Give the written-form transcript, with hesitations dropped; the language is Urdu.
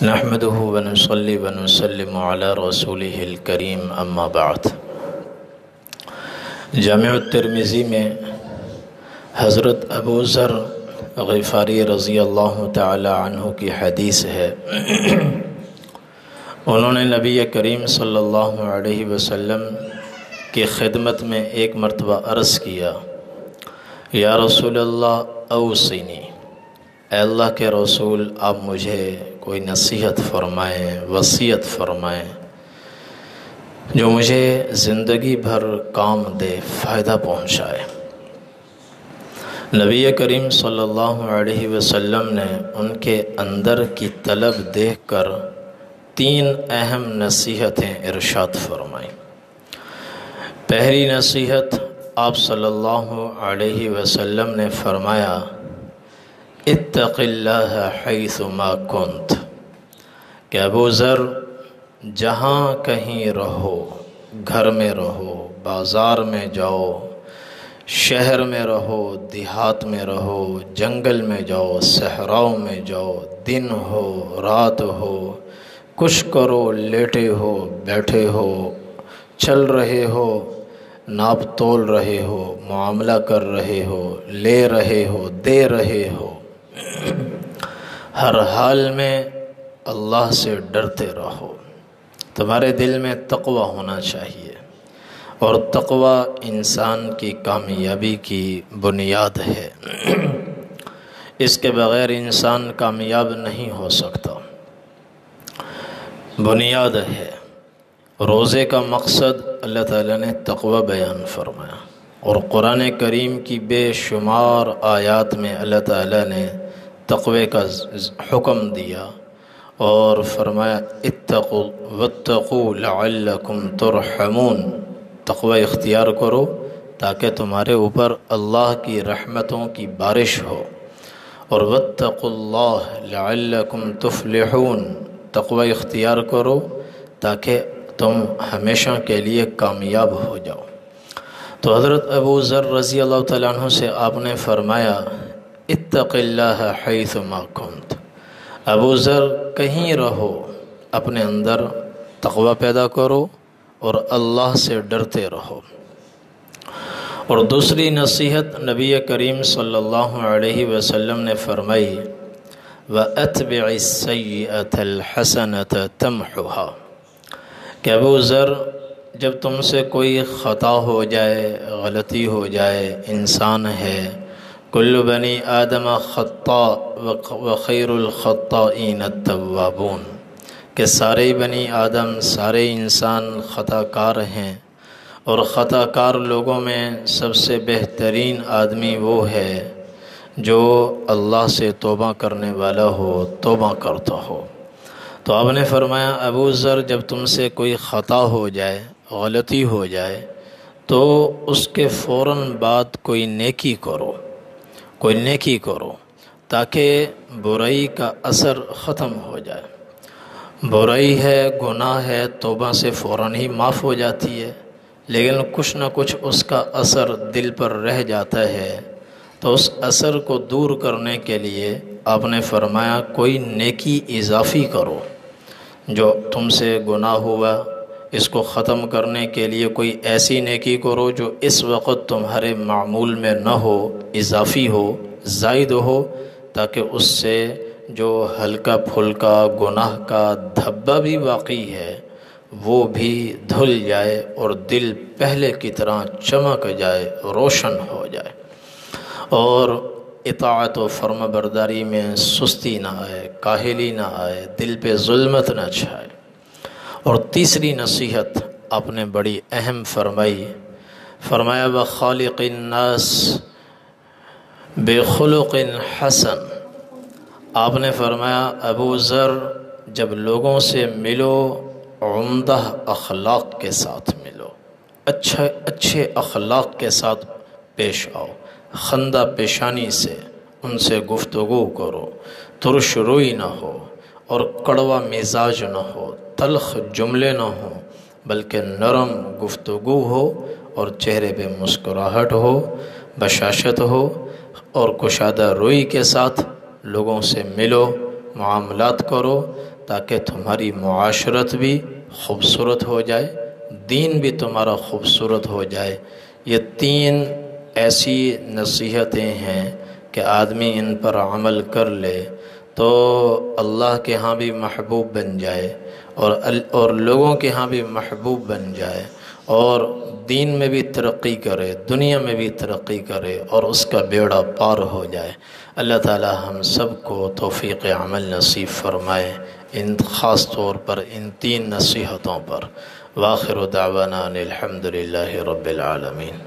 نحمده ونصلي ونسلم على رسوله الكريم اما بعد۔ جامع الترمذی میں حضرت ابو ذر غفاری رضی اللہ تعالی عنہ کی حدیث ہے، انہوں نے نبی کریم صلی اللہ علیہ وسلم کی خدمت میں ایک مرتبہ عرض کیا، یا رسول اللہ اوصنی، اے اللہ کے رسول آپ مجھے کوئی نصیحت فرمائیں، وصیت فرمائیں جو مجھے زندگی بھر کام دے، فائدہ پہنچائے۔ نبی کریم صلی اللہ علیہ وسلم نے ان کے اندر کی طلب دیکھ کر 3 اہم نصیحتیں ارشاد فرمائیں۔ پہلی نصیحت آپ صلی اللہ علیہ وسلم نے فرمایا، اتق اللہ حیث ما کنت، کہ ابو ذر جہاں کہیں رہو، گھر میں رہو، بازار میں جاؤ، شہر میں رہو، دیہات میں رہو، جنگل میں جاؤ، صحراؤں میں جاؤ، دن ہو رات ہو، کچھ کرو، لیٹے ہو بیٹھے ہو، چل رہے ہو، ناپ تول رہے ہو، معاملہ کر رہے ہو، لے رہے ہو، دے رہے ہو، ہر حال میں اللہ سے ڈرتے رہو۔ تمہارے دل میں تقوی ہونا چاہیے، اور تقوی انسان کی کامیابی کی بنیاد ہے، اس کے بغیر انسان کامیاب نہیں ہو سکتا، بنیاد ہے۔ روزے کا مقصد اللہ تعالیٰ نے تقوی بیان فرمایا، اور قرآن کریم کی بے شمار آیات میں اللہ تعالیٰ نے تقوی کا حکم دیا اور فرمایا، اتقوا واتقوا لعلکم ترحمون، تقوی اختیار کرو تاکہ تمہارے اوپر اللہ کی رحمتوں کی بارش ہو، اور واتقوا اللہ لعلکم تفلحون، تقوی اختیار کرو تاکہ تم ہمیشہ کے لیے کامیاب ہو جاؤ۔ تو حضرت ابو ذر رضی اللہ تعالیٰ عنہ سے آپ نے فرمایا، اتق اللہ حیث ما کنت، ابو ذر کہیں رہو، اپنے اندر تقوی پیدا کرو اور اللہ سے ڈرتے رہو۔ اور دوسری نصیحت نبی کریم صلی اللہ علیہ وسلم نے فرمائی، وَأَتْبِعِ السَّيِّئَةَ الْحَسَنَةَ تَمْحُهَا، کہ ابو ذر جب تم سے کوئی خطا ہو جائے، غلطی ہو جائے، انسان ہے، کل بنی آدم خطاء وخیر الخطائین التوابون، کہ سارے بنی آدم، سارے انسان خطا کار ہیں، اور خطا کار لوگوں میں سب سے بہترین آدمی وہ ہے جو اللہ سے توبہ کرنے والا ہو، توبہ کرتا ہو۔ تو آپ نے فرمایا، ابو ذر جب تم سے کوئی خطا ہو جائے، غلطی ہو جائے، تو اس کے فوراً بعد کوئی نیکی کرو، کوئی نیکی کرو، تاکہ برائی کا اثر ختم ہو جائے۔ برائی ہے، گناہ ہے، توبہ سے فوراً ہی معاف ہو جاتی ہے، لیکن کچھ نہ کچھ اس کا اثر دل پر رہ جاتا ہے، تو اس اثر کو دور کرنے کے لیے آپ نے فرمایا کوئی نیکی اضافی کرو۔ جو تم سے گناہ ہوا، اس کو ختم کرنے کے لیے کوئی ایسی نیکی کرو جو اس وقت تمہارے معمول میں نہ ہو، اضافی ہو، زائد ہو، تاکہ اس سے جو ہلکا پھلکا گناہ کا دھبا بھی باقی ہے وہ بھی دھل جائے، اور دل پہلے کی طرح چمک جائے، روشن ہو جائے، اور اطاعت و فرما برداری میں سستی نہ آئے، کاہلی نہ آئے، دل پہ ظلمت نہ چھائے۔ اور تیسری نصیحت آپ نے بڑی اہم فرمائی، فرمایا، وخالق الناس بخلق حسن، آپ نے فرمایا ابو ذر جب لوگوں سے ملو، عمدہ اخلاق کے ساتھ ملو، اچھے اخلاق کے ساتھ پیش آؤ، خندہ پیشانی سے ان سے گفتگو کرو، ترش روئی نہ ہو، اور کڑوا مزاج نہ ہو، تلخ جملے نہ ہوں، بلکہ نرم گفتگو ہو، اور چہرے پہ مسکراہٹ ہو، بشاشت ہو، اور کشادہ روئی کے ساتھ لوگوں سے ملو، معاملات کرو تاکہ تمہاری معاشرت بھی خوبصورت ہو جائے، دین بھی تمہارا خوبصورت ہو جائے۔ یہ 3 ایسی نصیحتیں ہیں کہ آدمی ان پر عمل کر لے تو اللہ کے ہاں بھی محبوب بن جائے اور لوگوں کے ہاں بھی محبوب بن جائے، اور دین میں بھی ترقی کرے، دنیا میں بھی ترقی کرے، اور اس کا بیڑا پار ہو جائے۔ اللہ تعالی ہم سب کو توفیق عمل نصیب فرمائے، ان خاص طور پر ان 3 نصیحتوں پر۔ وآخر دعوانا ان الحمد للہ رب العالمین۔